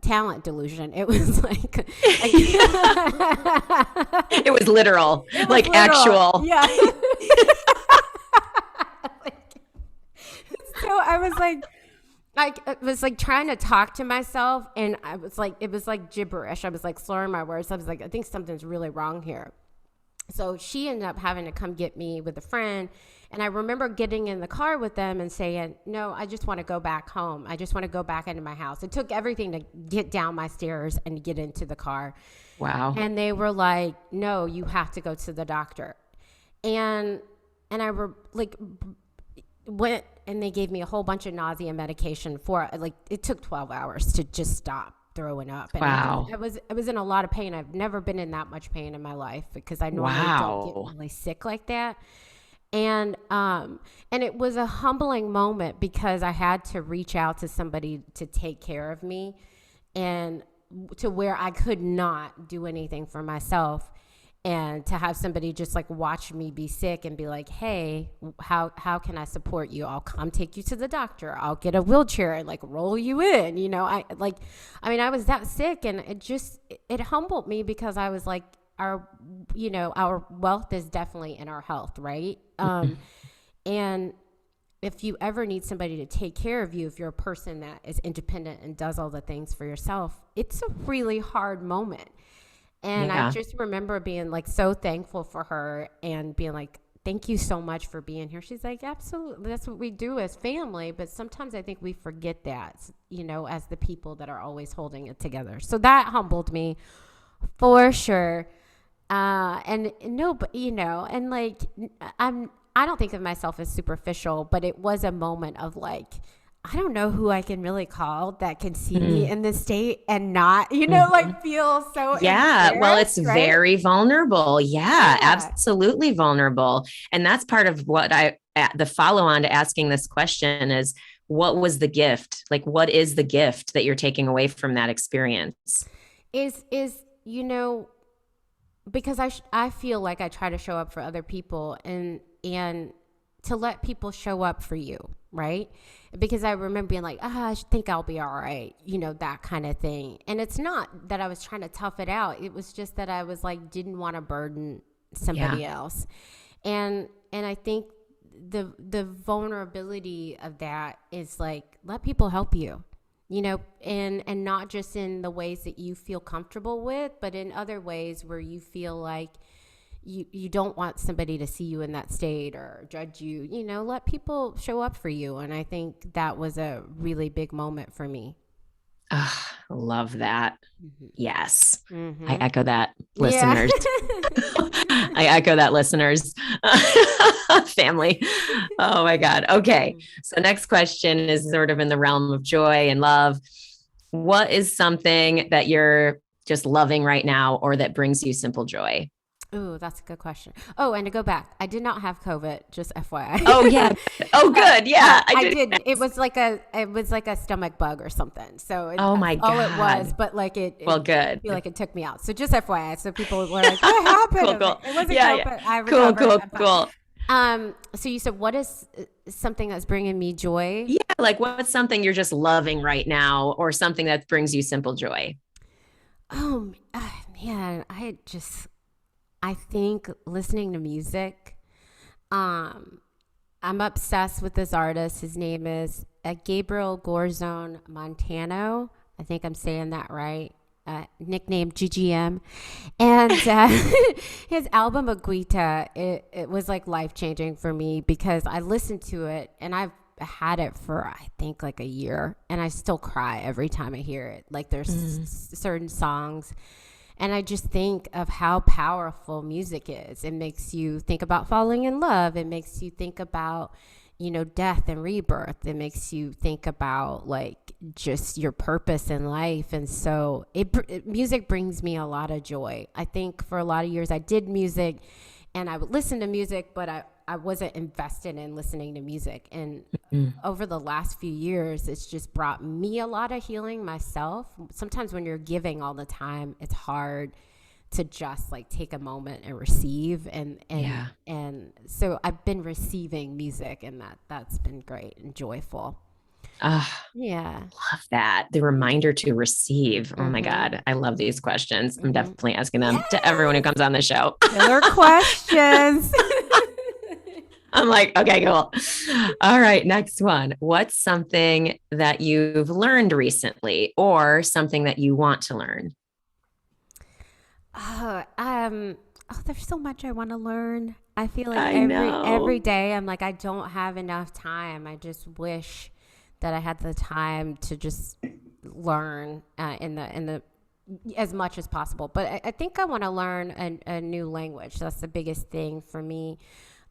talent delusion. It was like it was literal, like literal. Actual. Yeah. So I was like trying to talk to myself, and it was like gibberish. I was like slurring my words. I was like, I think something's really wrong here. So she ended up having to come get me with a friend. And I remember getting in the car with them and saying, no, I just want to go back home. I just want to go back into my house. It took everything to get down my stairs and get into the car. Wow. And they were like, no, you have to go to the doctor. And I went, and they gave me a whole bunch of nausea medication it took 12 hours to just stop throwing up. And wow. I was in a lot of pain. I've never been in that much pain in my life because I normally don't get really sick like that. And it was a humbling moment because I had to reach out to somebody to take care of me, and to where I could not do anything for myself, and to have somebody just like watch me be sick and be like, hey, how can I support you? I'll come take you to the doctor. I'll get a wheelchair and like roll you in, I was that sick, and it humbled me because I was like, our wealth is definitely in our health, right? And if you ever need somebody to take care of you, if you're a person that is independent and does all the things for yourself, it's a really hard moment. And I just remember being like so thankful for her and being like, thank you so much for being here. She's like, absolutely. That's what we do as family. But sometimes I think we forget that, as the people that are always holding it together. So that humbled me for sure. And like, I don't think of myself as superficial, but it was a moment of like, I don't know who I can really call that can see me in this state and not, like feel so. Yeah. Well, it's right? Very vulnerable. Yeah, absolutely vulnerable. And that's part of what the follow on to asking this question is, what was the gift? Like, what is the gift that you're taking away from that experience? Because I feel like I try to show up for other people and to let people show up for you, right? Because I remember being like, I think I'll be all right, that kind of thing. And it's not that I was trying to tough it out. It was just that I was like, didn't want to burden somebody else. And I think the vulnerability of that is like, let people help you. And not just in the ways that you feel comfortable with, but in other ways where you feel like you don't want somebody to see you in that state or judge you, let people show up for you. And I think that was a really big moment for me. Love that. Mm-hmm. Yes. Mm-hmm. I echo that, listeners. Yeah. I echo that, listeners. Family. Oh my God. Okay. So next question is sort of in the realm of joy and love. What is something that you're just loving right now or that brings you simple joy? Ooh, that's a good question. Oh, and to go back, I did not have COVID, just FYI. Oh yeah. Oh good. Yeah. I did. It was like a stomach bug or something. So oh my God. All it was, but like well, good. I feel like it took me out. So just FYI. So people were like, what happened? Cool. It wasn't COVID. Yeah. I recovered. Cool. So you said, what is something that's bringing me joy? Yeah. Like what's something you're just loving right now or something that brings you simple joy? Oh man. I think listening to music, I'm obsessed with this artist. His name is Gabriel Gorzone Montano. I think I'm saying that right. Nicknamed GGM. And his album Aguita, it was like life-changing for me because I listened to it and I've had it for I think like a year and I still cry every time I hear it. Like there's certain songs. And I just think of how powerful music is. It makes you think about falling in love. It makes you think about, death and rebirth. It makes you think about like just your purpose in life. And so music brings me a lot of joy. I think for a lot of years I did music and I would listen to music, but I wasn't invested in listening to music. And over the last few years, it's just brought me a lot of healing myself. Sometimes when you're giving all the time, it's hard to just like take a moment and receive. And so I've been receiving music, and that's been great and joyful. Ah, Yeah. love that. The reminder to receive. Oh my Mm-hmm. God. I love these questions. I'm Mm-hmm. definitely asking them to everyone who Yes. comes on the show. Killer questions. I'm like, okay, cool. All right, next one. What's something that you've learned recently or something that you want to learn? There's so much I want to learn. I feel like I every know. day I'm like I don't have enough time. I just wish that I had the time to just learn in the as much as possible. But I think I want to learn a new language. That's the biggest thing for me.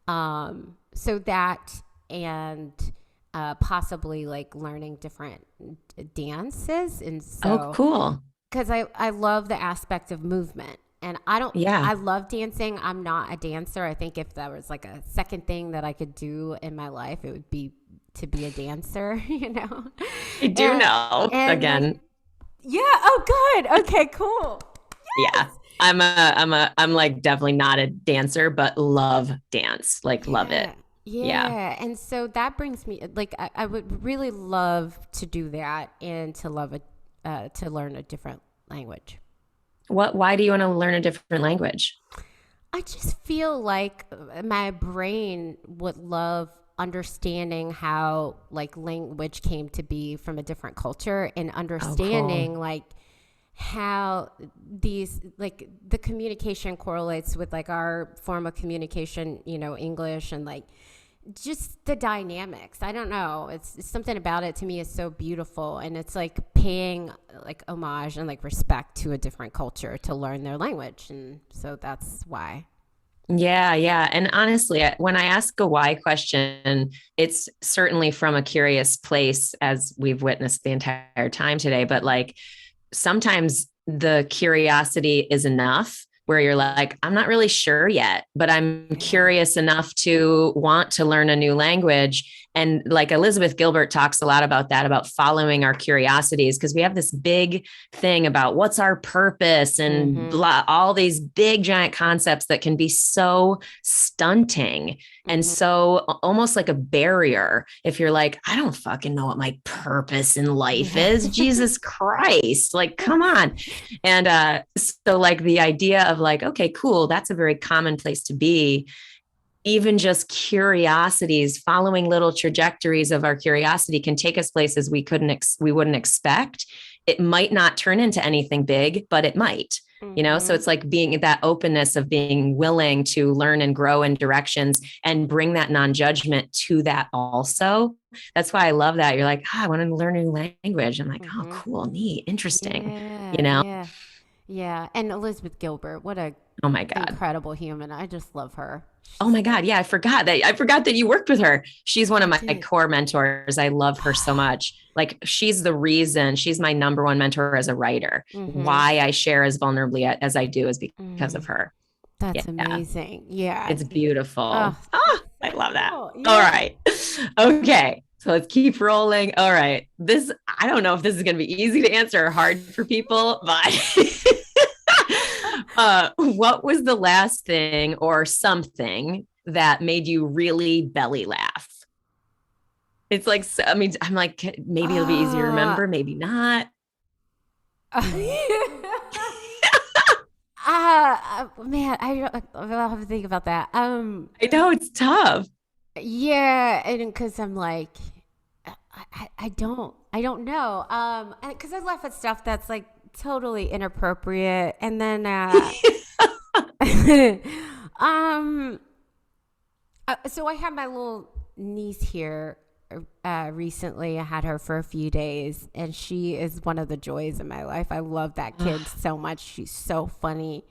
So that and possibly like learning different dances, and Oh, so cool. because I love the aspect of movement. And Yeah. I love dancing. I'm not a dancer. I think if that was like a second thing that I could do in my life, it would be to be a dancer, I do And, know. and like, Again, yeah, oh, good. Okay, cool. yeah. Yes. I'm like definitely not a dancer, but love dance. Like love it. Yeah. Yeah. Yeah. And so that brings me, like, I would really love to do that and to learn a different language. Why do you want to learn a different language? I just feel like my brain would love understanding how like language came to be from a different culture, and Oh, cool. understanding like how these like the communication correlates with like our form of communication, English, and like just the dynamics. I don't know. It's something about it to me is so beautiful, and it's like paying like homage and like respect to a different culture to learn their language, and so that's why. Yeah, yeah. And honestly, when I ask a why question, it's certainly from a curious place, as we've witnessed the entire time today. But like sometimes the curiosity is enough where you're Mm-hmm. like, I'm not really sure yet, but I'm Yeah. curious enough to want to learn a new language. And like Elizabeth Gilbert talks a lot about that, about following our curiosities, because we have this big thing about what's our purpose and Mm-hmm. blah, all these big giant concepts that can be so stunting and Mm-hmm. so almost like a barrier. If you're like, I don't fucking know what my purpose in life Yeah. is, Jesus Christ, like, come on. And so, like, the idea of, like, okay, cool, that's a very common place to be. Even just curiosities, following little trajectories of our curiosity can take us places we wouldn't expect. It might not turn into anything big, but it might. So Mm-hmm. it's like being that openness of being willing to learn and grow in directions and bring that non-judgment to that also. That's why I love that. You're like, I want to learn a new language. I'm like, oh, Mm-hmm. cool, neat, interesting. you Yeah. know Yeah. Yeah. And Elizabeth Gilbert, what a oh my God. incredible human. I just love her. Oh She's my God. so Yeah, I forgot that you worked with her. She's one of I my did. core mentors. I love her so much. Like she's my number one mentor as a writer. Mm-hmm. Why I share as vulnerably as I do is because Mm-hmm. of her. That's Yeah. amazing. Yeah. It's Oh, beautiful. that's Ah, I so love that. cool. All Yeah. right. Okay. So let's keep rolling. All right. I don't know if this is going to be easy to answer or hard for people, but what was the last thing or something that made you really belly laugh? It's like, I mean, I'm like, maybe it'll be easy to Uh, remember, maybe not. Man, I'll have to think about that. I know it's tough. Yeah, and because I'm like, I don't know. Because I laugh at stuff that's like totally inappropriate, and then, um, so I have my little niece here, recently. I had her for a few days, and she is one of the joys in my life. I love that kid so much. She's so funny.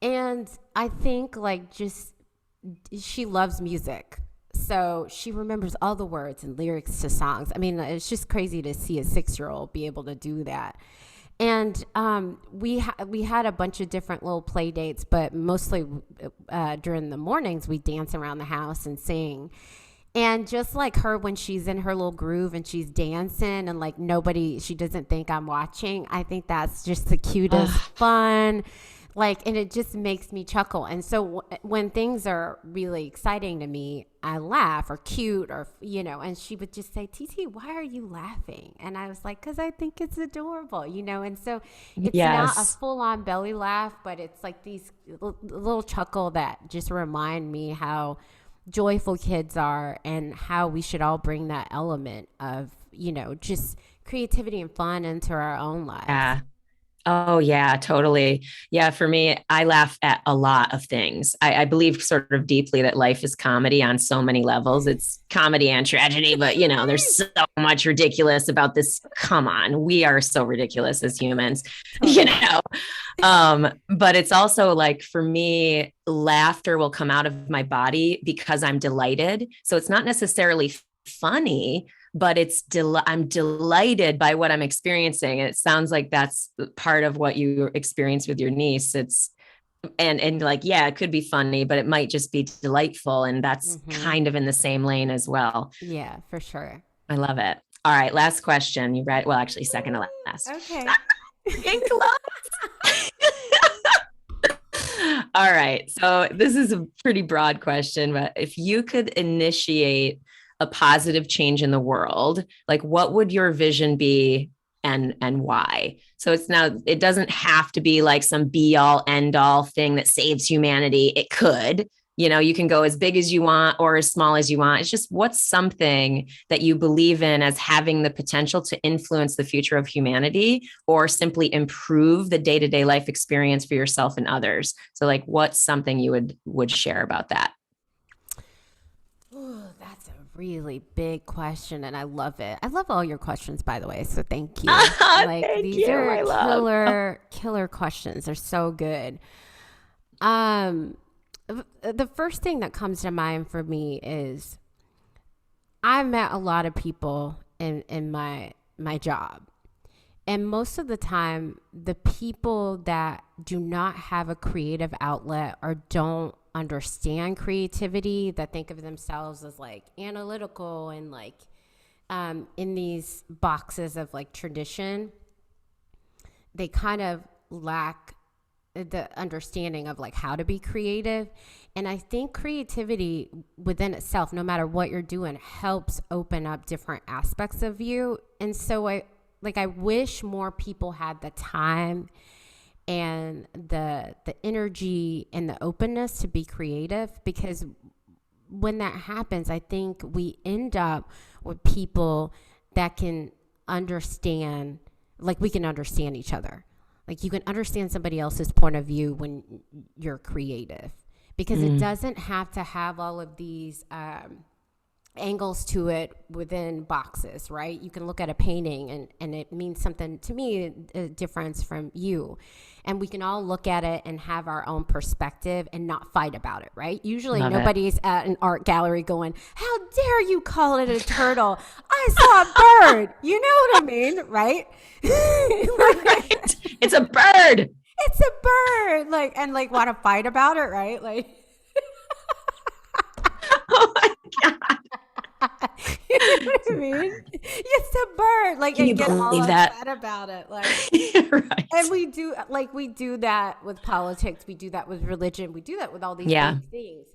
And I think like just she loves music. So she remembers all the words and lyrics to songs. I mean, it's just crazy to see a 6-year-old be able to do that. And we had a bunch of different little play dates, but mostly during the mornings, we dance around the house and sing. And just like her, when she's in her little groove and she's dancing and like she doesn't think I'm watching, I think that's just the cutest fun. Like, and it just makes me chuckle. And so when things are really exciting to me, I laugh or cute or, and she would just say, TT, why are you laughing? And I was like, because I think it's adorable, And so it's not a full on belly laugh, but it's like these little chuckle that just remind me how joyful kids are and how we should all bring that element of, just creativity and fun into our own lives. Yeah. Oh, yeah, totally. Yeah, for me, I laugh at a lot of things. I believe sort of deeply that life is comedy on so many levels. It's comedy and tragedy, but there's so much ridiculous about this. Come on, we are so ridiculous as humans, But it's also like for me, laughter will come out of my body because I'm delighted. So it's not necessarily funny, but I'm delighted by what I'm experiencing. And it sounds like that's part of what you experience with your niece. And like, yeah, it could be funny, but it might just be delightful. And that's kind of in the same lane as well. Yeah, for sure. I love it. All right. Last question. You read, well, actually second to last. Okay. All right. So this is a pretty broad question, but if you could initiate a positive change in the world, like what would your vision be and why? So it doesn't have to be like some be all end all thing that saves humanity. It could, you can go as big as you want or as small as you want. It's just what's something that you believe in as having the potential to influence the future of humanity or simply improve the day-to-day life experience for yourself and others. So like what's something you would share about that? Ooh, that's a really big question, and I love it. I love all your questions, by the way, so thank you. These are killer questions. They're so good. The first thing that comes to mind for me is I met a lot of people in my job. And most of the time, the people that do not have a creative outlet or don't understand creativity, that think of themselves as like analytical and like in these boxes of like tradition, they kind of lack the understanding of like how to be creative. And I think creativity within itself, no matter what you're doing, helps open up different aspects of you. And so I wish more people had the time and the energy and the openness to be creative, because when that happens, I think we end up with people that can understand, like we can understand each other. Like you can understand somebody else's point of view when you're creative, because it doesn't have to have all of these angles to it within boxes, right? You can look at a painting and it means something to me, a difference from you. And we can all look at it and have our own perspective and not fight about it, right? Usually nobody's at an art gallery going, how dare you call it a turtle? I saw a bird. You know what I mean, right? Right. It's a bird. It's a bird. And want to fight about it, right? Like, oh my God. You know what I mean? It's a bird. Like, can you get all that? upset about it. Like, right. And we do that with politics. We do that with religion. We do that with all these big things.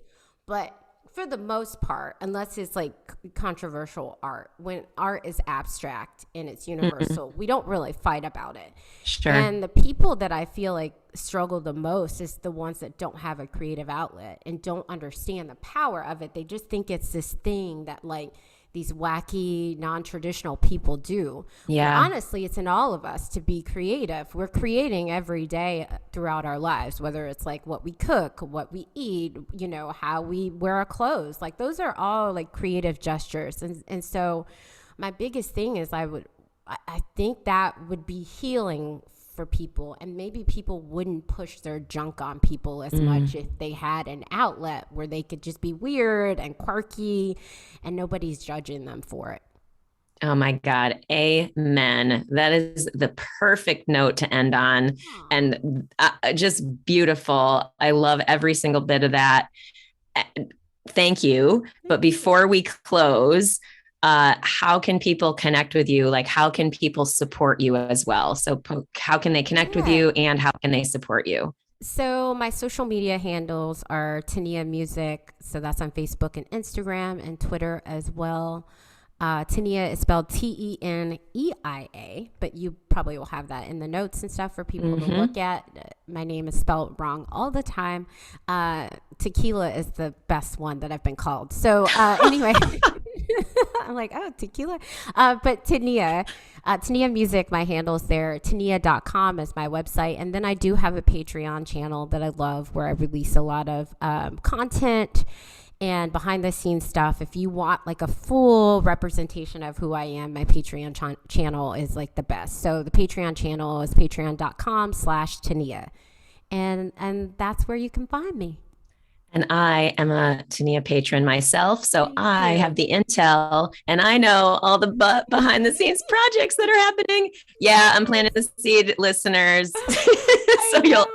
But for the most part, unless it's like controversial art, when art is abstract and it's universal, we don't really fight about it. Sure. And the people that I feel like struggle the most is the ones that don't have a creative outlet and don't understand the power of it. They just think it's this thing that like these wacky, non-traditional people do. But Yeah. honestly, it's in all of us to be creative. We're creating every day throughout our lives, whether it's like what we cook, what we eat, you know, how we wear our clothes. Like those are all like creative gestures. And so my biggest thing is I think that would be healing for people, and maybe people wouldn't push their junk on people as much if they had an outlet where they could just be weird and quirky and nobody's judging them for it. Oh my God. Amen. That is the perfect note to end on. Aw. And just beautiful. I love every single bit of that. Uh, Thank you. But Thank you. before we close, how can people connect with you? Like, how can people support you as well? So, how can they connect with Yeah. you and how can they support you? So my social media handles are Teneia Music. So that's on Facebook and Instagram and Twitter as well. Teneia is spelled Teneia, but you probably will have that in the notes and stuff for people to Mm-hmm. look at. My name is spelled wrong all the time. Tequila is the best one that I've been called. So anyway, I'm like, oh, tequila. But Teneia Music, my handle's there. Teneia.com is my website. And then I do have a Patreon channel that I love where I release a lot of content and behind the scenes stuff. If you want like a full representation of who I am, my Patreon channel is like the best. So the Patreon channel is patreon.com/Teneia. And that's where you can find me. And I am a Tania patron myself. So Thank I have you. the intel and I know all the behind the scenes projects that are happening. Yeah, I'm planting the seed, listeners. So I you'll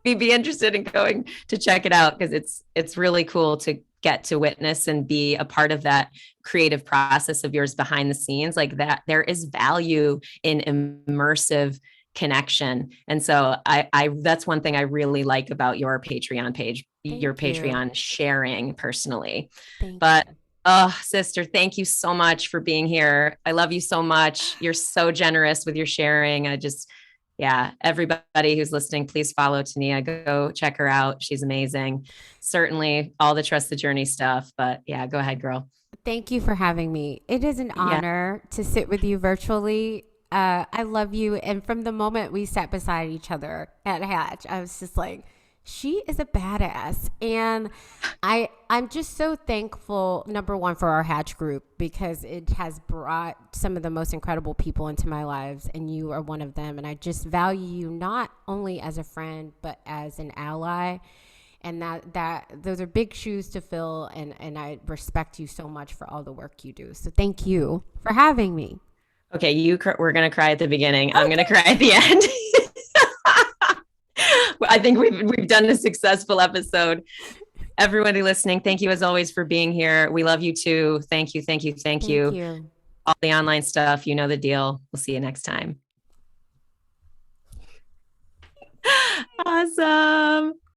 know. be interested in going to check it out because it's really cool to get to witness and be a part of that creative process of yours behind the scenes. Like that, there is value in immersive connection. And so I that's one thing I really like about your Patreon page, your Thank you. Patreon sharing personally. Thank But you. oh, sister, thank you so much for being here. I love you so much. You're so generous with your sharing. I just, yeah, everybody who's listening, please follow Tania. Go check her out. She's amazing. Certainly all the Trust the Journey stuff. But yeah, go ahead, girl. Thank you for having me. It is an Yeah. honor to sit with you virtually. I love you. And from the moment we sat beside each other at Hatch, I was just like, she is a badass. And I'm just so thankful, number one, for our Hatch group because it has brought some of the most incredible people into my lives, and you are one of them. And I just value you not only as a friend, but as an ally. And that those are big shoes to fill, and I respect you so much for all the work you do. So thank you for having me. Okay, we're gonna cry at the beginning. I'm gonna Okay. cry at the end. I think we've done a successful episode. Everybody listening, thank you as always for being here. We love you too. Thank you, thank you, thank Thank you. you. All the online stuff, you know the deal. We'll see you next time. Awesome.